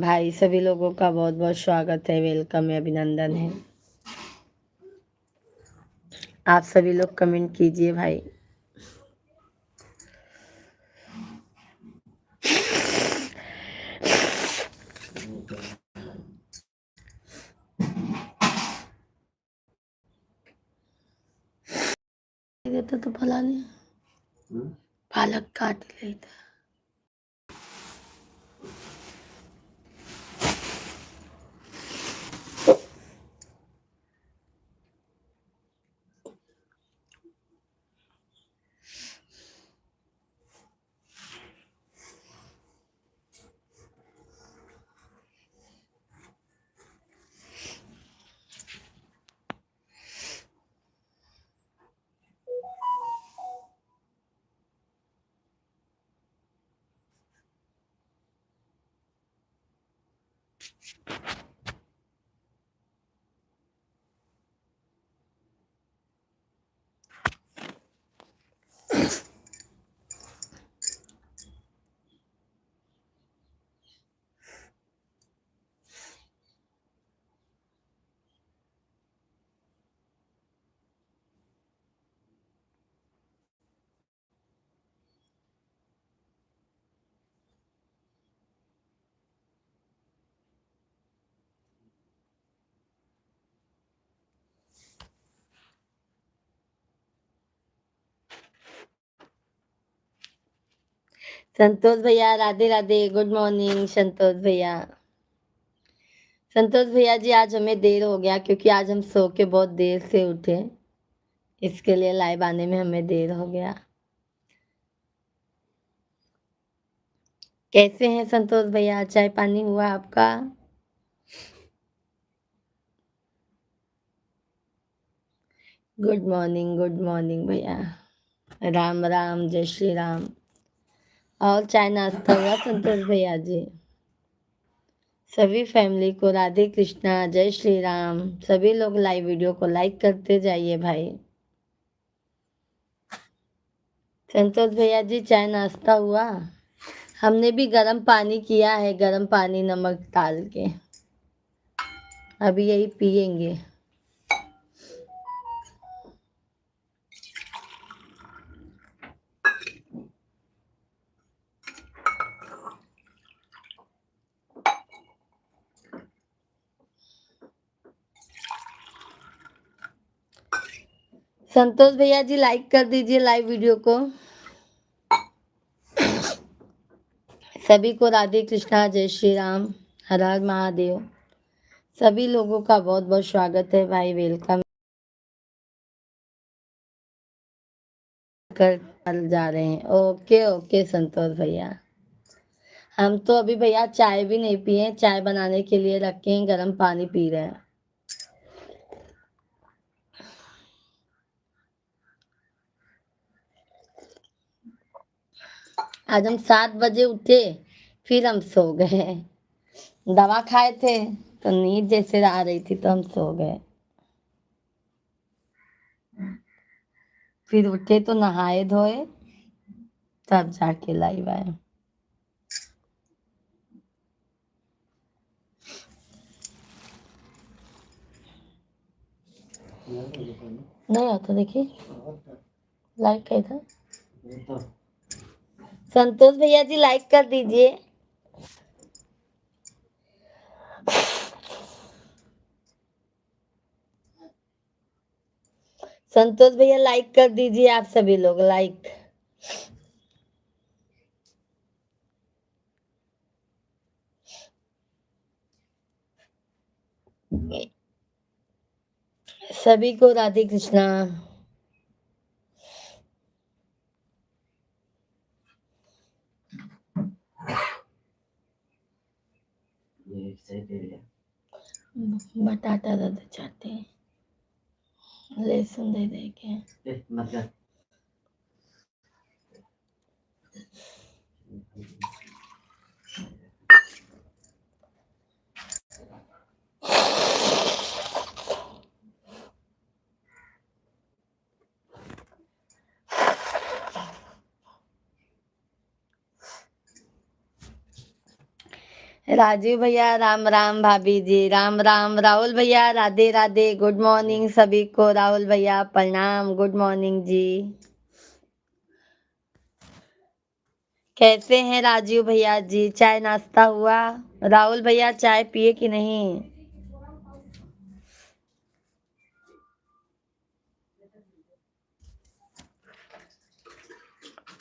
भाई सभी लोगों का बहुत बहुत स्वागत है, वेलकम है, अभिनंदन है। आप सभी लोग कमेंट कीजिए भाई। तो भला नहीं पालक काट लेता। संतोष भैया राधे राधे, गुड मॉर्निंग संतोष भैया। संतोष भैया जी आज हमें देर हो गया क्योंकि आज हम सो के बहुत देर से उठे, इसके लिए लाइव आने में हमें देर हो गया। कैसे हैं संतोष भैया, चाय पानी हुआ आपका? गुड मॉर्निंग भैया। राम राम, जय श्री राम। और चाय नाश्ता हुआ संतोष भैया जी? सभी फैमिली को राधे कृष्णा, जय श्री राम। सभी लोग लाइव वीडियो को लाइक करते जाइए भाई। संतोष भैया जी चाय नाश्ता हुआ? हमने भी गर्म पानी किया है, गर्म पानी नमक डाल के, अभी यही पियेंगे। संतोष भैया जी लाइक कर दीजिए लाइव वीडियो को। सभी को राधे कृष्णा, जय श्री राम, हर हर महादेव। सभी लोगों का बहुत बहुत स्वागत है भाई, वेलकम कर चल जा रहे हैं। ओके ओके संतोष भैया। हम तो अभी भैया चाय भी नहीं पिए, चाय बनाने के लिए रखे हैं, गर्म पानी पी रहे हैं। आज हम 7 बजे उठे, फिर हम सो गए। दवा खाए थे तो नींद जैसे आ रही थी तो हम सो गए। फिर उठे तो नहाए धोए, तब जाके लाइव आए। नहीं आता देखिए लाइक का इधर। संतोष भैया जी लाइक कर दीजिए। संतोष भैया लाइक कर दीजिए, आप सभी लोग लाइक। सभी को राधे कृष्णा। बटाटा दे चाहते हैं, लहसुन दे देंगे। राजीव भैया राम राम, भाभी जी राम राम, राहुल भैया राधे राधे, गुड मॉर्निंग सभी को, राहुल भैया प्रणाम, गुड मॉर्निंग जी। कैसे हैं राजीव भैया जी, चाय नाश्ता हुआ? राहुल भैया चाय पिए कि नहीं?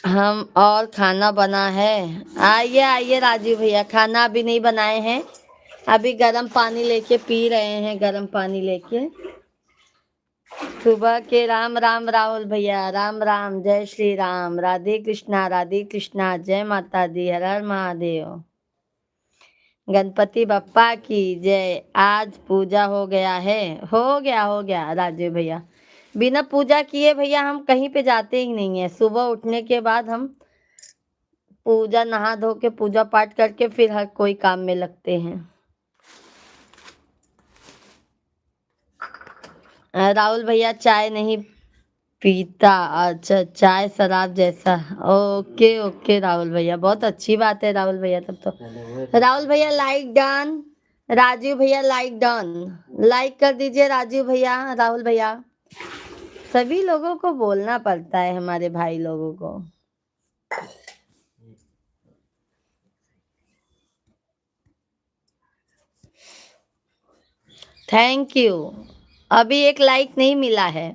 हम और खाना बना है। आइए आइए राजीव भैया, खाना अभी नहीं बनाए हैं, अभी गर्म पानी लेके पी रहे हैं, गर्म पानी लेके। सुबह के राम राम राहुल भैया, राम राम, जय श्री राम, राधे कृष्णा, जय माता दी, हर हर महादेव, गणपति बप्पा की जय। आज पूजा हो गया है? हो गया राजीव भैया। बिना पूजा किए भैया हम कहीं पे जाते ही नहीं है। सुबह उठने के बाद हम पूजा, नहा धो के पूजा पाठ करके फिर हर कोई काम में लगते हैं। राहुल भैया चाय नहीं पीता? अच्छा, चाय शराब जैसा। ओके ओके राहुल भैया, बहुत अच्छी बात है राहुल भैया। तब तो राहुल भैया लाइक डन, राजीव भैया लाइक डन, लाइक कर दीजिए राजीव भैया, राहुल भैया। सभी लोगों को बोलना पड़ता है, हमारे भाई लोगों को। Thank you. अभी एक लाइक नहीं मिला है।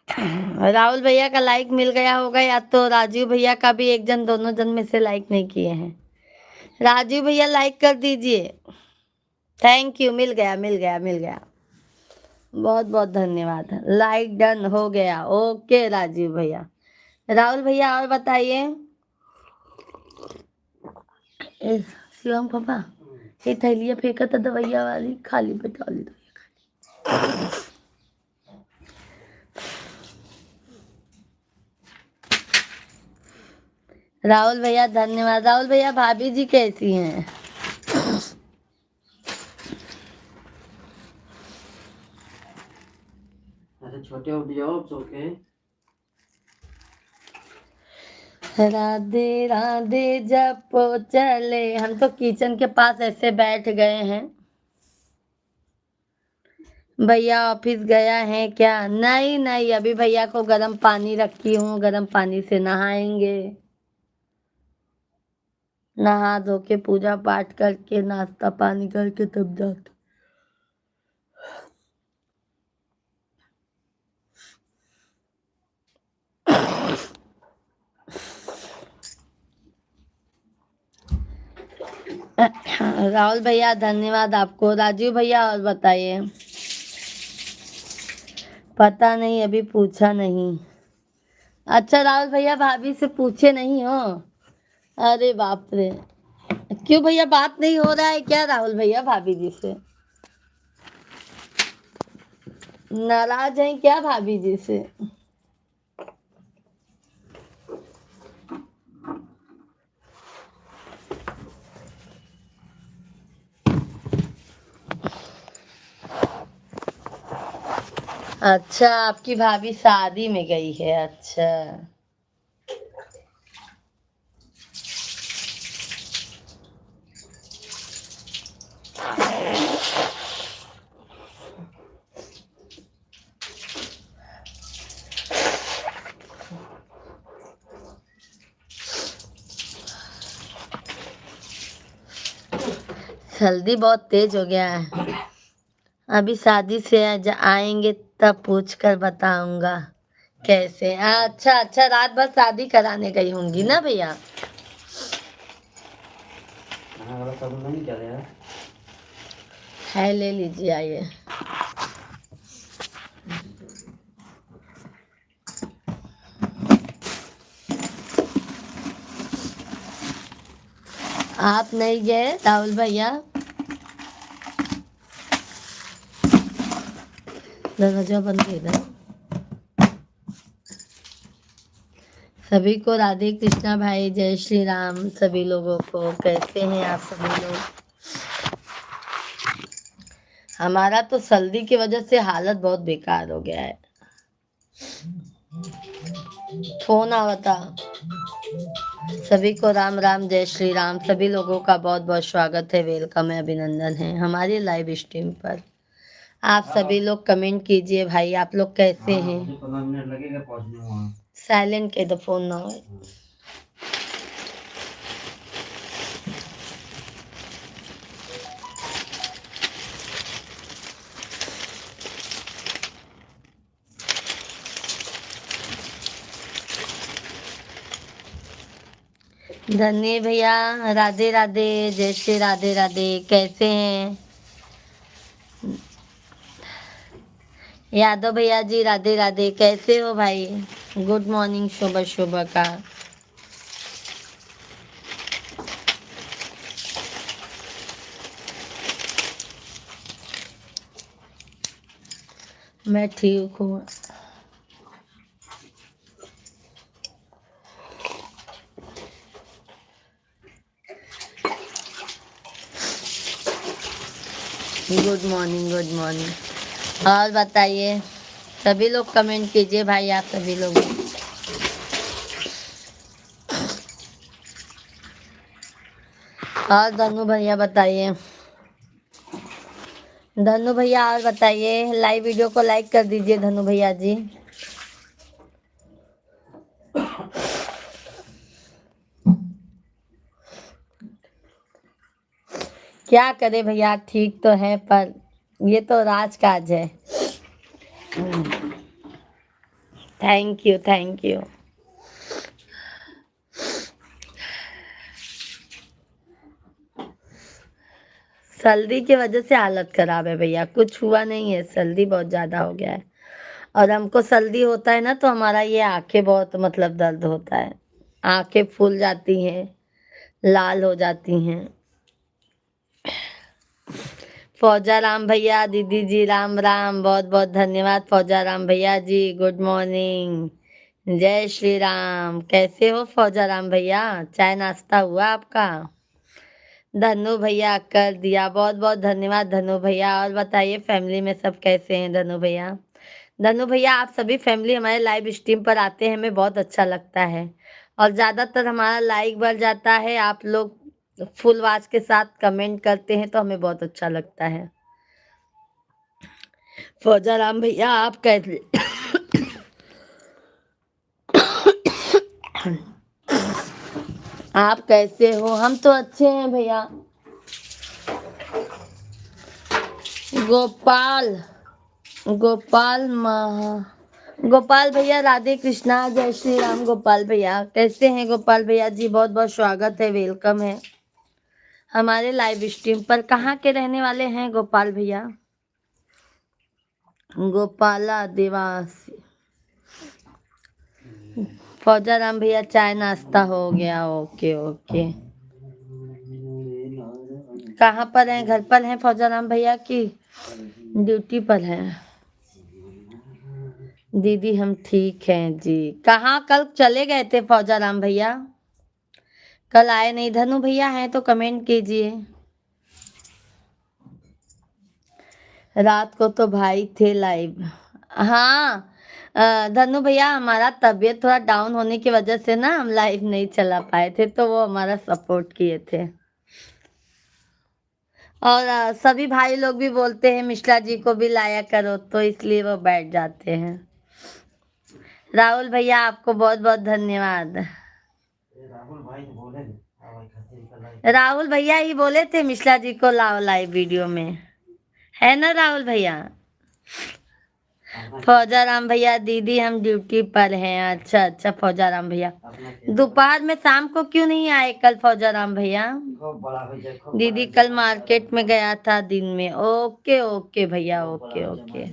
राहुल भैया का लाइक मिल गया होगा, या तो राजीव भैया का भी, एक जन दोनों जन में से लाइक नहीं किए हैं। राजीव भैया लाइक कर दीजिए। थैंक यू, मिल गया मिल गया मिल गया, बहुत बहुत धन्यवाद। लाइक डन हो गया, ओके राजीव भैया। राहुल भैया और बताइए। शिवम पापा, ये थैलियाँ फेंका था दवाइया वाली, खाली बैठा ली। राहुल भैया धन्यवाद। राहुल भैया भाभी जी कैसी हैं? छोटे उठ जाओ, ओके। राधे राधे जपो चले। हम तो किचन के पास ऐसे बैठ गए हैं। भैया ऑफिस गया है क्या? नहीं नहीं, अभी भैया को गर्म पानी रखी हूँ, गर्म पानी से नहाएंगे, नहा धो के पूजा पाठ करके नाश्ता पानी करके तब जाते। राहुल भैया धन्यवाद आपको। राजीव भैया और बताइए। पता नहीं, अभी पूछा नहीं। अच्छा राहुल भैया भाभी से पूछे नहीं हो? अरे बाप रे, क्यों भैया, बात नहीं हो रहा है क्या राहुल भैया भाभी जी से? नाराज हैं क्या भाभी जी से? अच्छा, आपकी भाभी शादी में गई है, अच्छा। जल्दी बहुत तेज हो गया है। अभी शादी से आएंगे तब पूछ कर बताऊंगा कैसे। अच्छा अच्छा, रात भर शादी कराने गई होंगी ना भैया? है, ले लीजिए, आइए। आप नहीं गए राहुल भैया? दरवाजा बंद है ना। सभी को राधे कृष्णा भाई, जय श्री राम सभी लोगों को। कैसे हैं आप सभी लोग? हमारा तो सर्दी की वजह से हालत बहुत बेकार हो गया है। फोन आवता। सभी को राम राम, जय श्री राम। सभी लोगों का बहुत बहुत स्वागत है, वेलकम है, अभिनंदन है हमारी लाइव स्ट्रीम पर। आप सभी लोग कमेंट कीजिए भाई, आप लोग कैसे हैं। मुझे 15 मिनट लगेगा पहुंचने वहाँ। साइलेंट के द फोन ना हो। धन्य भैया, राधे राधे, जय श्री राधे राधे। कैसे हैं यादव भैया जी? राधे राधे, कैसे हो भाई? गुड मॉर्निंग, शुभ शुभ का। मैं ठीक हूँ। Good morning, good morning. और बताइए, सभी लोग कमेंट कीजिए भाई, आप सभी लोग। और धनु भैया बताइए, धनु भैया और बताइए, लाइव वीडियो को लाइक कर दीजिए धनु भैया जी। क्या करे भैया, ठीक तो है पर ये तो राजकाज है। Thank you, thank you. सर्दी की वजह से हालत खराब है भैया, कुछ हुआ नहीं है, सर्दी बहुत ज्यादा हो गया है। और हमको सर्दी होता है ना तो हमारा ये आंखें बहुत मतलब दर्द होता है, आंखें फूल जाती हैं, लाल हो जाती हैं। फौजा राम भैया, दीदी जी राम राम, बहुत बहुत धन्यवाद फौजा राम भैया जी। गुड मॉर्निंग, जय श्री राम। कैसे हो फौजा राम भैया? चाय नाश्ता हुआ आपका? धनु भैया कर दिया, बहुत बहुत धन्यवाद धनु भैया। और बताइए फैमिली में सब कैसे हैं धनु भैया? धनु भैया, आप सभी फैमिली हमारे लाइव स्ट्रीम पर आते हैं, हमें बहुत अच्छा लगता है और ज़्यादातर हमारा लाइक बढ़ जाता है। आप लोग फुल आवाज के साथ कमेंट करते हैं तो हमें बहुत अच्छा लगता है। फौजा राम भैया आप कैसे? आप कैसे हो? हम तो अच्छे हैं भैया। गोपाल, गोपाल गोपाल भैया, राधे कृष्णा, जय श्री राम। गोपाल भैया कैसे हैं? गोपाल भैया जी बहुत बहुत स्वागत है, वेलकम है हमारे लाइव स्ट्रीम पर। कहाँ के रहने वाले हैं गोपाल भैया? गोपाला देवासी। फौजा राम भैया चाय नाश्ता हो गया, ओके ओके। कहाँ पर हैं? घर पर हैं फौजा राम भैया की ड्यूटी पर हैं? दीदी हम ठीक हैं जी। कहाँ कल चले गए थे फौजा राम भैया? कल आए नहीं। धनु भैया हैं तो कमेंट कीजिए। रात को तो भाई थे लाइव। हाँ धनु भैया, हमारा तबीयत थोड़ा डाउन होने की वजह से ना हम लाइव नहीं चला पाए थे, तो वो हमारा सपोर्ट किए थे। और सभी भाई लोग भी बोलते हैं मिश्रा जी को भी लाया करो, तो इसलिए वो बैठ जाते हैं। राहुल भैया आपको बहुत बहुत धन्यवाद। राहुल भैया ही बोले थे मिश्रा जी को लाओ लाइव वीडियो में, है ना राहुल भैया? फौजा राम भैया, दीदी हम ड्यूटी पर हैं। अच्छा अच्छा फौजा राम भैया, दोपहर में शाम को क्यों नहीं आए कल फौजा राम भैया? दीदी कल मार्केट में गया था दिन में। ओके ओके भैया, ओके ओके।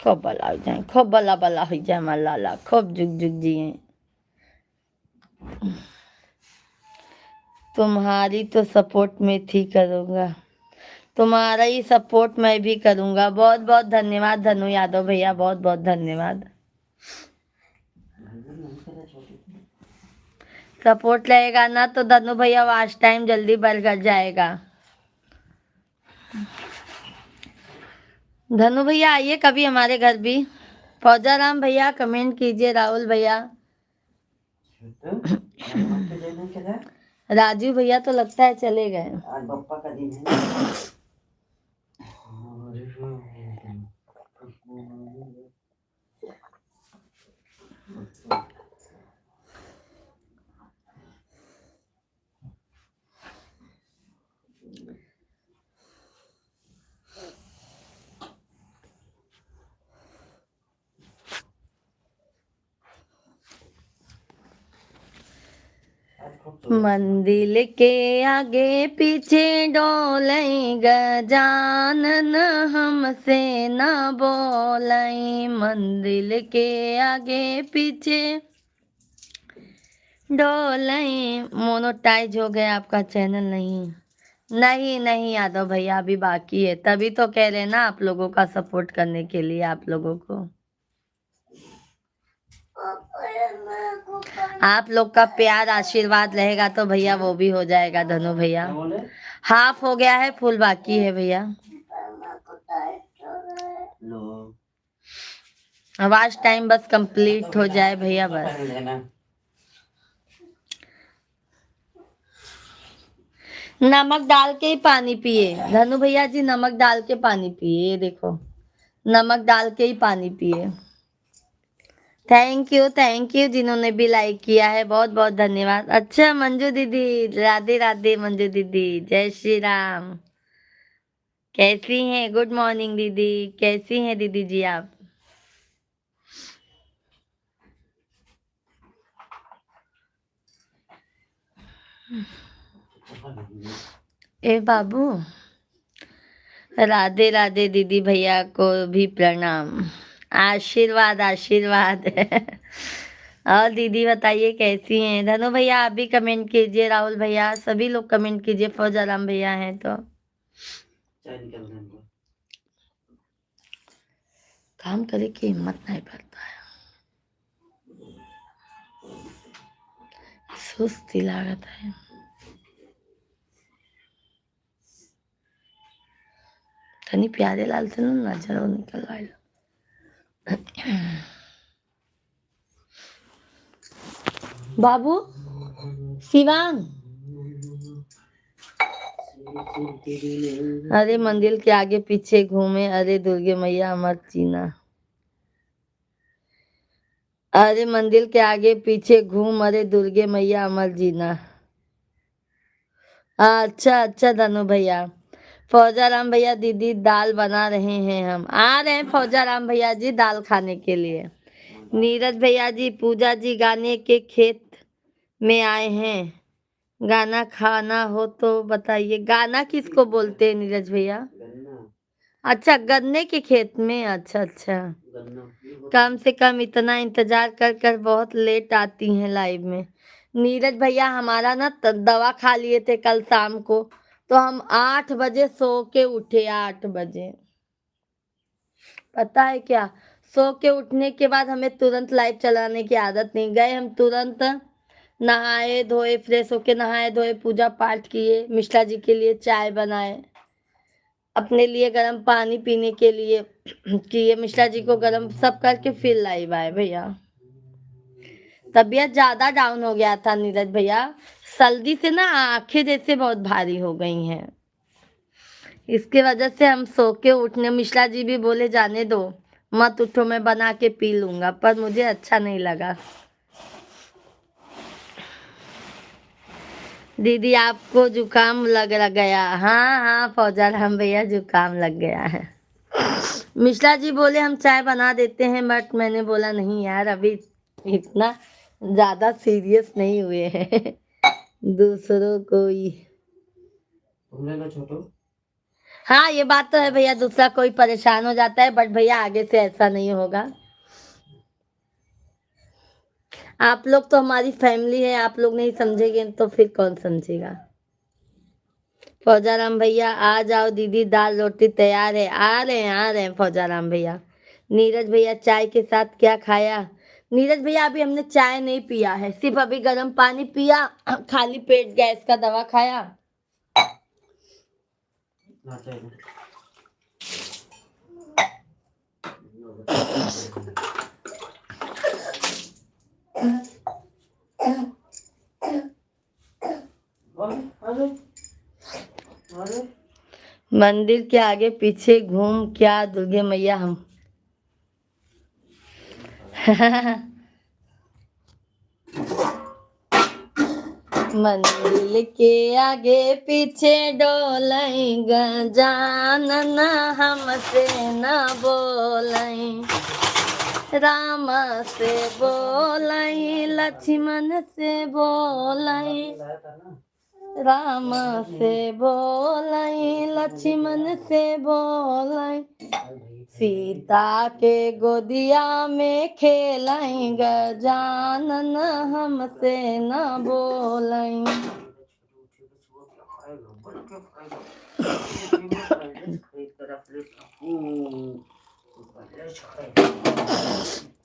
खूब बला हो जाए, खूब बला बला हो जाए हमारा लाला, खूब जुग जुग जिए। तुम्हारी तो सपोर्ट में थी करूँगा, तुम्हारा ही सपोर्ट मैं भी करूँगा। बहुत बहुत धन्यवाद धनु यादव भैया, बहुत बहुत धन्यवाद। सपोर्ट रहेगा ना तो धनु भैया वाच टाइम जल्दी बढ़ कर जाएगा। धनु भैया आइए कभी हमारे घर भी। फौजाराम भैया कमेंट कीजिए, राहुल भैया, राजू भैया तो लगता है चले गए। आज पप्पा का दिन है। मंदिर के आगे पीछे डोले गजानन, हमसे न बोले। मंदिर के आगे पीछे डोले। मोनोटाइज हो गया आपका चैनल? नहीं नहीं नहीं यादव भैया, अभी बाकी है, तभी तो कह रहे हैं ना आप लोगों का सपोर्ट करने के लिए। आप लोगों को, आप लोग का प्यार आशीर्वाद रहेगा तो भैया वो भी हो जाएगा। धनु भैया हाफ हो गया है, फुल बाकी है भैया। आवाज टाइम बस कंप्लीट हो जाए भैया बस। नमक डाल के ही पानी पिए धनु भैया जी, नमक डाल के पानी पिए। ये देखो, नमक डाल के ही पानी पिए। थैंक यू जिन्होंने भी लाइक किया है, बहुत बहुत धन्यवाद। अच्छा मंजू दीदी, राधे राधे मंजू दीदी, जय श्री राम। कैसी हैं? गुड मॉर्निंग दीदी, कैसी हैं दीदी जी आप? ए बाबू, राधे राधे दीदी भैया को भी प्रणाम, आशीर्वाद आशीर्वाद। और दीदी बताइए कैसी हैं? धनु भैया आप भी कमेंट कीजिए, राहुल भैया सभी लोग कमेंट कीजिए, फौजाराम भैया हैं तो। काम करे की हिम्मत नहीं पड़ता है, सुस्ती लागत है। तनी प्यारे लाल से ना नजर निकलवाए। बाबू शिवांग, अरे मंदिर के आगे पीछे घूमे, अरे दुर्गे मैया अमर जीना। अरे मंदिर के आगे पीछे घूम, अरे दुर्गे मैया अमर जीना। अच्छा अच्छा धनु भैया। फौजाराम भैया दीदी दाल बना रहे हैं, हम आ रहे हैं फौजाराम भैया जी दाल खाने के लिए। नीरज भैया जी, पूजा जी गाने के खेत में आए हैं, गाना खाना हो तो बताइए। गाना किसको बोलते हैं नीरज भैया? अच्छा गन्ने के खेत में, अच्छा अच्छा। कम से कम इतना इंतजार कर कर बहुत लेट आती हैं लाइव में। नीरज भैया हमारा ना दवा खा लिए थे कल शाम को, तो हम 8 बजे सो के उठे, 8 बजे। पता है क्या, सो के उठने के बाद हमें तुरंत लाइव चलाने की आदत नहीं, गए हम तुरंत नहाए धोए, फ्रेश होके नहाए धोए, पूजा पाठ किए, मिश्रा जी के लिए चाय बनाए, अपने लिए गर्म पानी पीने के लिए किए, मिश्रा जी को गर्म सब करके फिर लाइव आए भैया। तबीयत ज्यादा डाउन हो गया था नीरज भैया, सर्दी से ना आंखें जैसे बहुत भारी हो गई हैं, इसके वजह से हम सो के उठने। मिश्रा जी भी बोले जाने दो मत उठो, मैं बना के पी लूंगा, पर मुझे अच्छा नहीं लगा। दीदी आपको जुकाम लग गया? हाँ हाँ फौजाराम भैया जुकाम लग गया है। मिश्रा जी बोले हम चाय बना देते हैं, बट मैंने बोला नहीं यार, अभी इतना ज्यादा सीरियस नहीं हुए हैं। दूसरों को ही, छोटू। हाँ ये बात तो है भैया, दूसरा कोई परेशान हो जाता है, बट भैया आगे से ऐसा नहीं होगा। आप लोग तो हमारी फैमिली है, आप लोग नहीं समझेंगे तो फिर कौन समझेगा। फौजाराम भैया आ जाओ दीदी, दाल रोटी तैयार है, आ रहे हैं फौजाराम भैया। नीरज भैया चाय के साथ क्या खाया? नीरज भैया अभी हमने चाय नहीं पिया है, सिर्फ अभी गर्म पानी पिया, खाली पेट गैस का दवा खाया। मंदिर के आगे पीछे घूम क्या दुर्गे मैया हम मंदिर के आगे पीछे डोलई गजानन हमसे न बोलई राम से बोलई लक्ष्मण से बोलई राम से बोलई लक्ष्मण से बोलई सीता के गोदिया में खेलई गजानन हमसे न बोलई।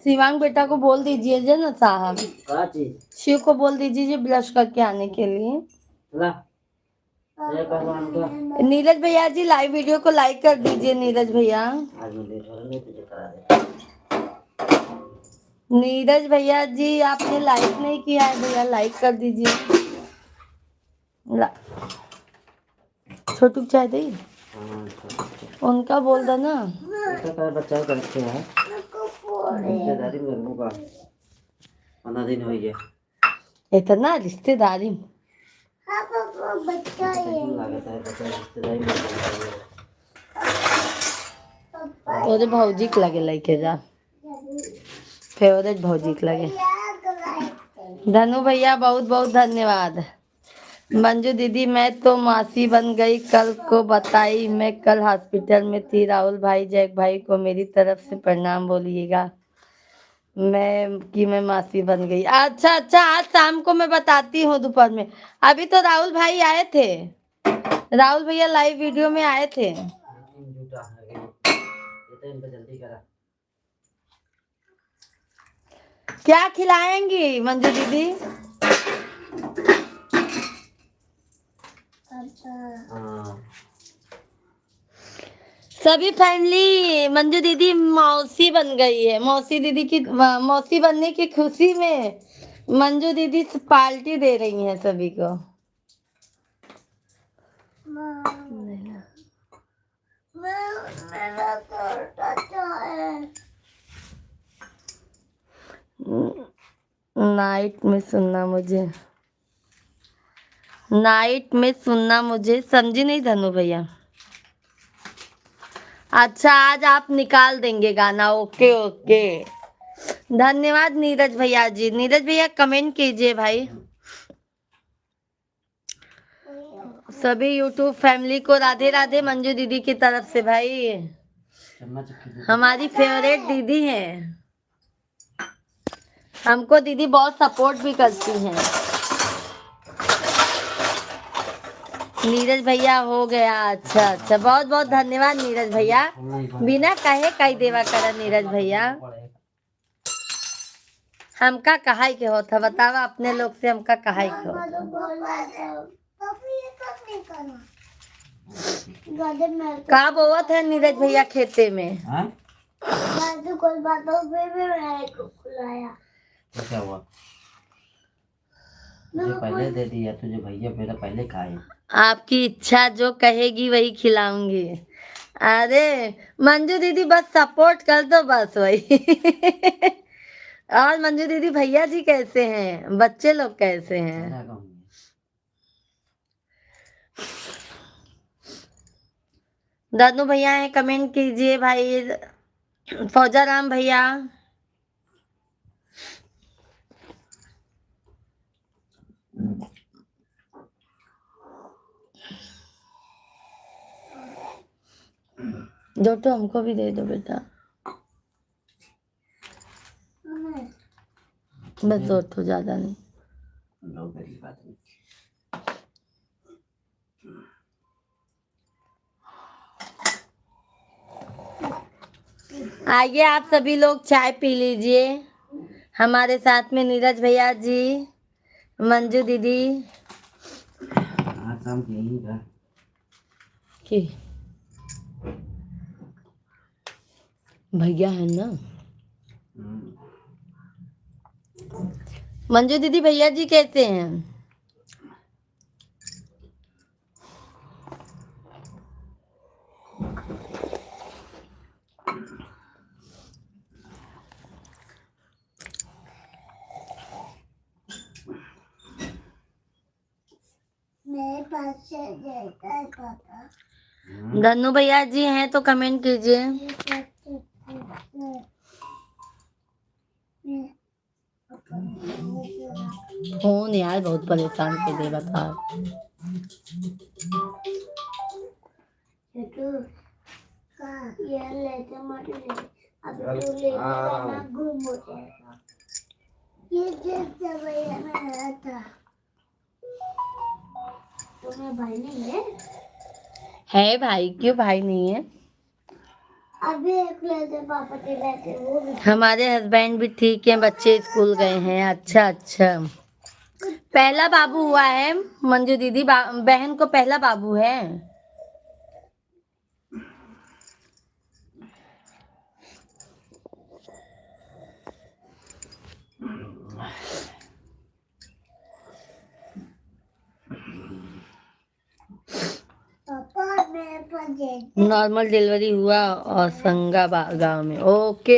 शिवांग बेटा को बोल दीजिए जे ना साहब, शिव को बोल दीजिए ब्रश करके आने के लिए। नीरज भैया जी लाइव वीडियो को लाइक कर दीजिए। नीरज भैया, नीरज भैया जी आपने लाइक नहीं किया है भैया, लाइक कर दीजिए। छोटू चाय दे उनका बोल दो ना बच्चा करते हैं 15 दिन हो गया इतना रिश्तेदारी तोरे भौजी के लगे लेके जा, फेवरेट भौजी के लगे। धनु भैया बहुत बहुत धन्यवाद। मंजू दीदी मैं तो मासी बन गई, कल को बताई मैं कल हॉस्पिटल में थी। राहुल भाई जैक भाई को मेरी तरफ से प्रणाम बोलिएगा मैं मासी बन गई। अच्छा अच्छा, आज शाम को मैं बताती हूँ दोपहर में। अभी तो राहुल भाई आए थे, राहुल भैया लाइव वीडियो में आए थे। क्या खिलाएंगी मंजू दीदी? सभी फैमिली मंजू दीदी मौसी बन गई है। मौसी दीदी की मौसी बनने की खुशी में मंजू दीदी पार्टी दे रही हैं सभी को। नाइट में सुनना मुझे, नाइट में सुनना मुझे, समझी नहीं धनु भैया। अच्छा आज आप निकाल देंगे गाना, ओके ओके। धन्यवाद नीरज भैया जी। नीरज भैया कमेंट कीजिए भाई। सभी यूट्यूब फैमिली को राधे राधे मंजू दीदी की तरफ से भाई, हमारी फेवरेट दीदी हैं। हमको दीदी बहुत सपोर्ट भी करती हैं। नीरज भैया हो गया। अच्छा अच्छा, बहुत बहुत धन्यवाद नीरज भैया। बिना कहे कही देवा करा नीरज भैया। हमका कहाई के होता बतावा अपने लोग से, हमका कहाई के होता का बोवत है नीरज भैया खेते में? क्या हुआ? मुझे पहले दे दिया तुझे, भैया मेरा पहले खाए। आपकी इच्छा जो कहेगी वही खिलाऊंगी। अरे मंजू दीदी बस सपोर्ट कर दो बस वही। और मंजू दीदी भैया जी कैसे हैं, बच्चे लोग कैसे हैं? दादू भैया है कमेंट कीजिए भाई। फौजा राम भैया, दो तो हमको भी दे दो बेटा, बस दो तो ज्यादा नहीं। आइए आप सभी लोग चाय पी लीजिए हमारे साथ में। नीरज भैया जी, मंजू दीदी की भैया है ना। हम्म, मंजू दीदी भैया जी कैसे हैं? मेरे पास से देता है पापा। धन्नू भैया जी हैं तो कमेंट कीजिए। फोन यार बहुत परेशान कर दे बता। ये लेते मत ले, अभी तू लेके जाना गुम हो जाएगा। ये जैसा भैया मेरा था। तुम्हें भाई नहीं है भाई, क्यों भाई नहीं है? अभी एक लेते पापा के लेते वो भी। हमारे हस्बैंड भी ठीक है, बच्चे स्कूल गए हैं। अच्छा अच्छा, पहला बाबू हुआ है मंजू दीदी, बहन को पहला बाबू है। पापा मेरे पास दे। नॉर्मल डिलीवरी हुआ और संगा गांव में। ओके।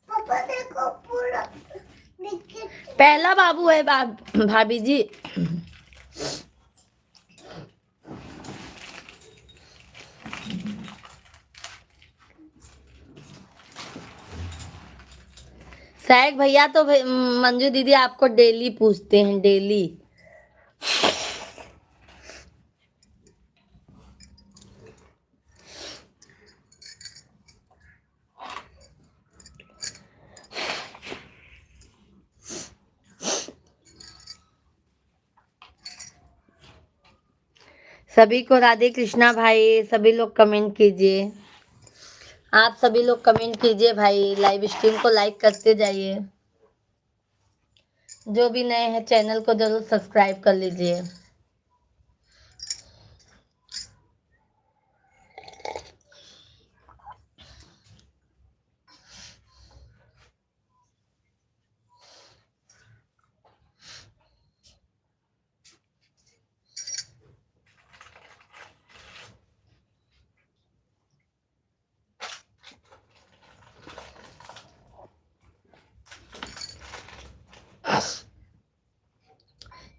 पापा देखो पूरा नीचे। पहला बाबू है भाभी जी। साइक भैया तो मंजू दीदी आपको डेली पूछते हैं, डेली। सभी को राधे कृष्णा भाई, सभी लोग कमेंट कीजिए। आप सभी लोग कमेंट कीजिए भाई, लाइव स्ट्रीम को लाइक करते जाइए। जो भी नए हैं चैनल को जरूर सब्सक्राइब कर लीजिए।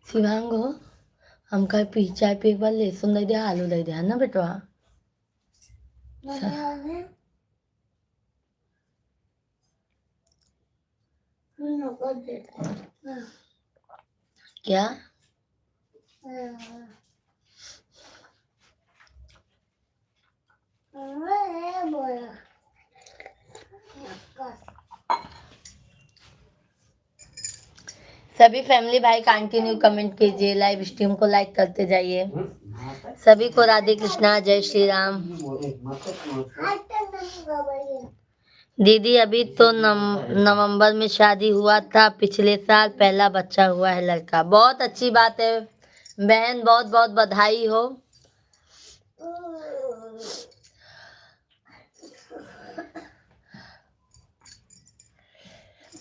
शिवांग हो, हमका चाय पे एक बार लहसुन दे दिया, आलू दे दिया ना बेटवा। क्या? सभी फैमिली भाई कंटिन्यू कमेंट कीजिए, लाइव स्ट्रीम को लाइक करते जाइए। सभी को राधे कृष्णा, जय श्री राम। दीदी अभी तो नवंबर में शादी हुआ था, पिछले साल पहला बच्चा हुआ है लड़का। बहुत अच्छी बात है बहन, बहुत बहुत बधाई हो।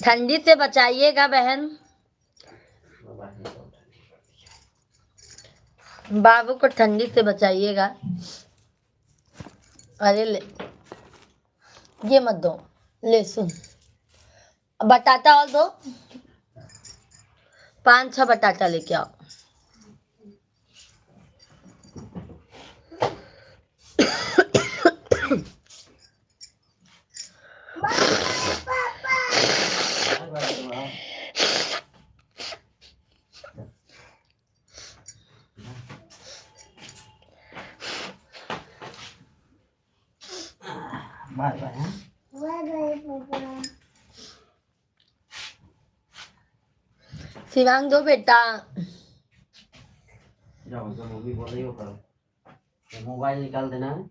ठंडी से बचाइएगा बहन, बाबू को ठंडी से बचाइएगा। अरे ले, ये मत दो, लहसुन बटाटा और दो, 5-6 बटाटा लेके आओ। Bye bye. शिवांग दो बेटा। जाओ जो मम्मी बोल रही हो करो। तो मोबाइल निकाल देना है।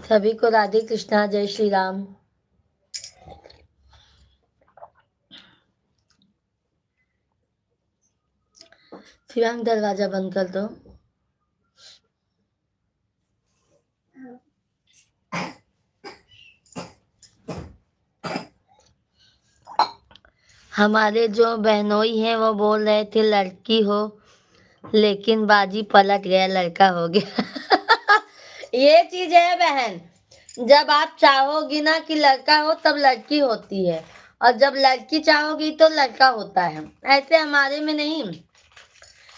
सभी को राधे कृष्णा, जय श्री राम। शिवांग दरवाजा बंद कर दो। हमारे जो बहनोई हैं वो बोल रहे थे लड़की हो, लेकिन बाजी पलट गया, लड़का हो गया। ये चीज है बहन, जब आप चाहोगी ना कि लड़का हो तब लड़की होती है, और जब लड़की चाहोगी तो लड़का होता है। ऐसे हमारे में नहीं।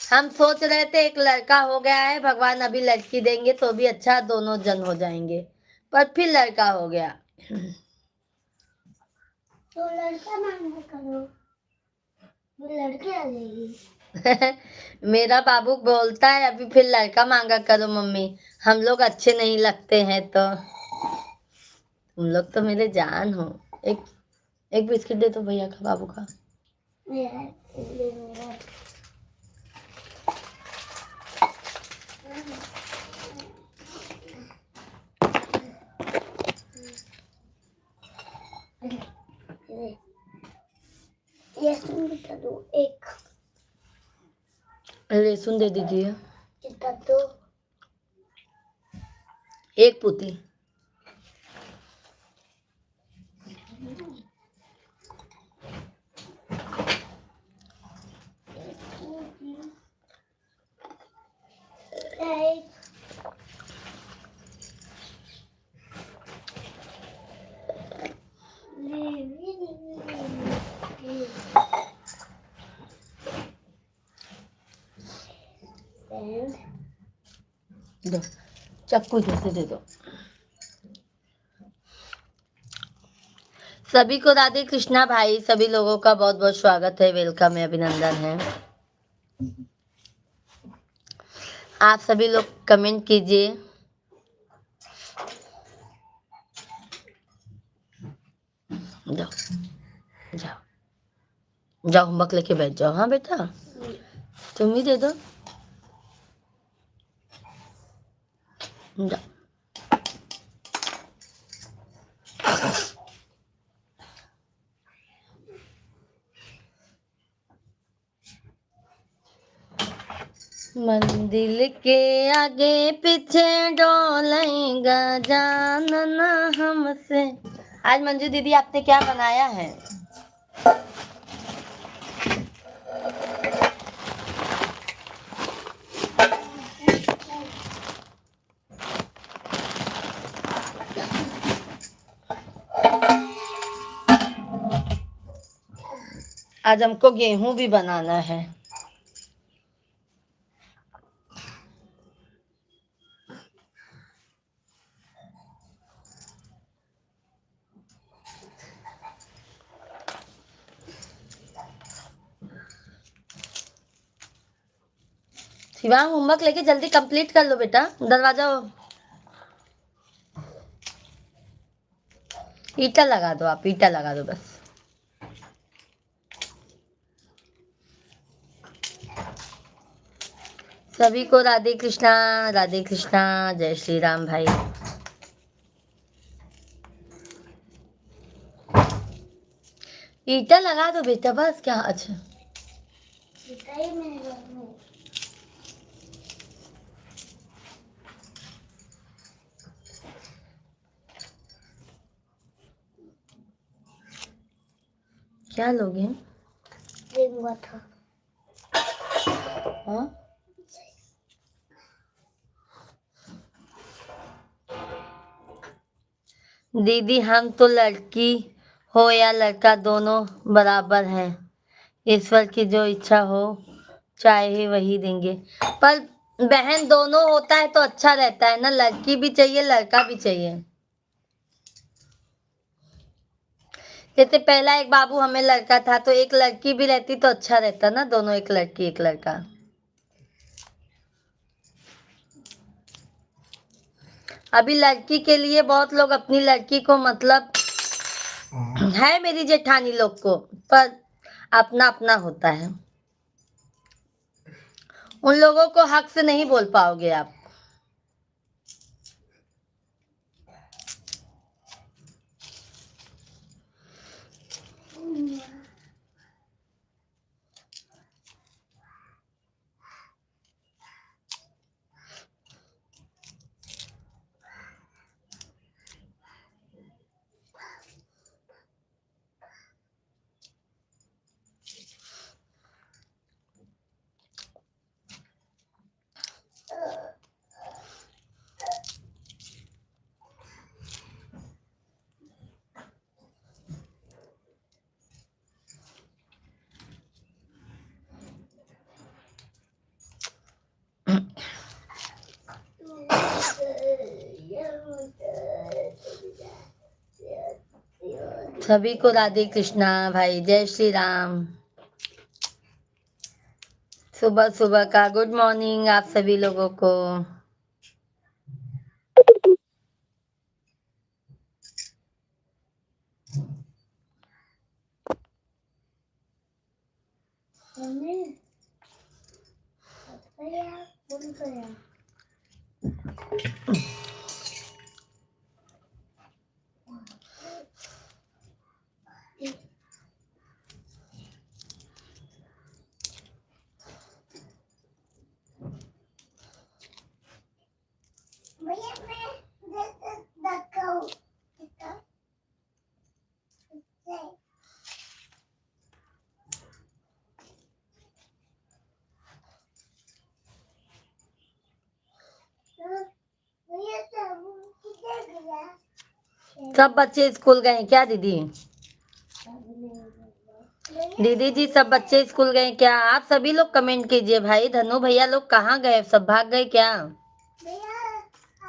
हम सोच रहे थे एक लड़का हो गया है, भगवान अभी लड़की देंगे तो भी अच्छा, दोनों जन हो जाएंगे, पर फिर लड़का हो गया। तो लड़का मांग करो, वो लड़की आ जाएगी। मेरा बाबू बोलता है अभी फिर लड़का मांगा करो मम्मी, हम लोग अच्छे नहीं लगते हैं तो। तुम लोग तो मेरे जान हो। एक एक बिस्किट दे दो भैया का, बाबू का। मेरा मेरा ये तुम बता दो एक लहसुन दे दीजिए, बता दो। एक पुती। एक दो चक्कू इधर से दे दो। सभी को राधे कृष्णा भाई, सभी लोगों का बहुत बहुत स्वागत है, वेलकम है, अभिनंदन है। आप सभी लोग कमेंट कीजिए। जाओ जाओ जाओ, होमवर्क लेके बैठ जाओ। हाँ बेटा, तुम भी दे दो। जाओ। मंदिर के आगे पीछे डोलेगा जानना हमसे। आज मंजू दीदी आपने क्या बनाया है? आज हमको गेहूं भी बनाना है। शिवांग होमवर्क लेके जल्दी कंप्लीट कर लो बेटा। दरवाजा ईटा लगा दो, आप ईटा लगा दो बस। सभी को राधे कृष्णा, राधे कृष्णा, जय श्री राम भाई। ईटा लगा दो बेटा बस। क्या अच्छा, बताइए मेरे घर में क्या लोगे? देंगा था। हाँ दीदी, हम तो लड़की हो या लड़का दोनों बराबर हैं, ईश्वर की जो इच्छा हो चाहे वही देंगे। पर बहन दोनों होता है तो अच्छा रहता है ना, लड़की भी चाहिए लड़का भी चाहिए। जैसे पहला एक बाबू हमें लड़का था तो एक लड़की भी रहती तो अच्छा रहता ना, दोनों, एक लड़की एक लड़का। अभी लड़की के लिए बहुत लोग अपनी लड़की को मतलब है मेरी जेठानी लोग को, पर अपना अपना होता है। उन लोगों को हक से नहीं बोल पाओगे आप। सभी को राधे कृष्णा भाई, जय श्री राम। सुबह सुबह का गुड मॉर्निंग आप सभी लोगों को। मम्मी भैया फोन करा भैया मैं दिखाऊं भैया साबुन किधर गया सब बच्चे स्कूल गए क्या दीदी? दीदी जी सब बच्चे स्कूल गए क्या? आप सभी लोग कमेंट कीजिए भाई। धनु भैया लोग कहाँ गए? सब भाग गए क्या? भैया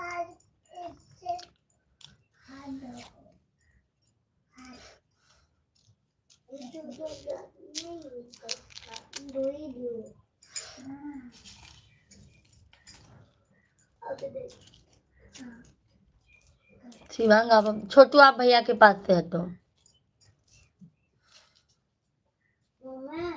आज इससे हाथ धो नहीं यूज करता दो ही दो अब देख शिवांग आप छोटू आप भैया के पास से हटो। मम्मा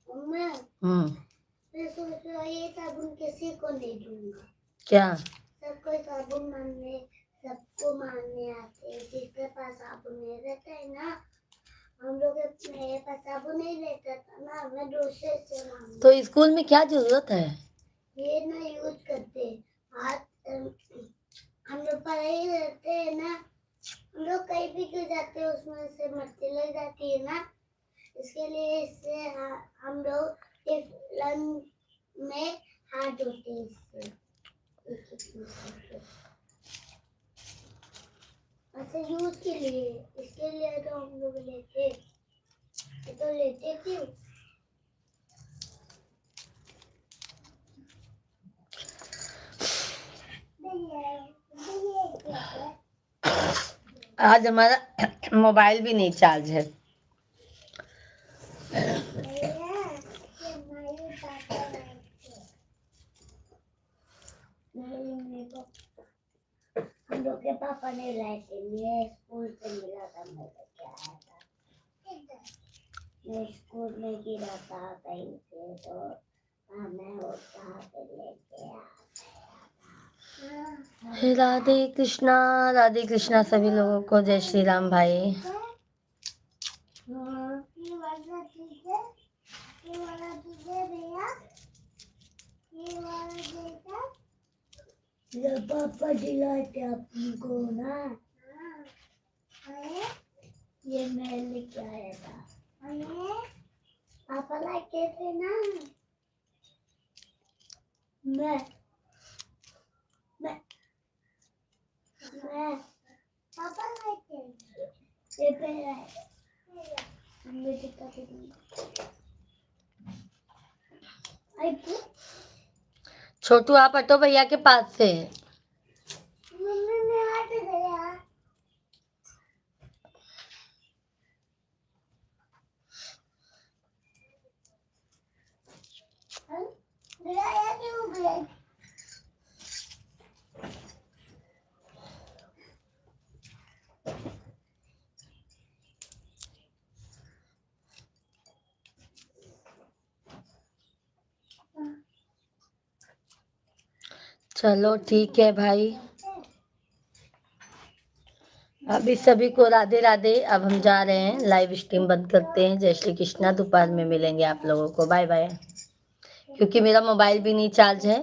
मम्मा मैं सोच रहा ये साबुन किसी को नहीं दूंगा। क्या? सबको साबुन मारने सबको मारने आते हैं जिसके पास साबुन नहीं रहता है ना हम लोग मेरे पास साबुन नहीं रहता था ना मैं दूसरे से मांगू तो स्कूल में क्या जरूरत है? ये ना यूज करते हाथ हम लोग पढ़ाई करते हैं ना हम लोग कहीं भी क्यों जाते हैं उसमें से मट्टी लग जाती है ना इसके लिए इससे हम लोग लंच में हाथ धोते हैं इससे ऐसे यूज के लिए इसके लिए तो हम लोग लेते तो लेते क्यों आज हमारा मोबाइल भी नहीं चार्ज है। हम लोग के पापा ने लाए थे मैं स्कूल से मिला था मैं लेके आया था मैं स्कूल में गिरा था कहीं से तो मैं उठा के लेके आया राधे कृष्णा सभी लोगों को जय श्री राम भाई। ये वाला दीजिए भैया ये वाला देता ये पापा दिलाते आपको ना ये मैं लेके आया था पापा लाके थे ना मैं पापा लाके ये पहला मुझे पता नहीं आई छोटू आप हटो भैया के पास से। मम्मी मैं हट गया गया क्यों गया चलो ठीक है भाई। अभी सभी को राधे राधे। अब हम जा रहे हैं, लाइव स्ट्रीम बंद करते हैं। जय श्री कृष्णा। दोपहर में मिलेंगे आप लोगों को। Bye bye. क्योंकि मेरा मोबाइल भी नहीं चार्ज है।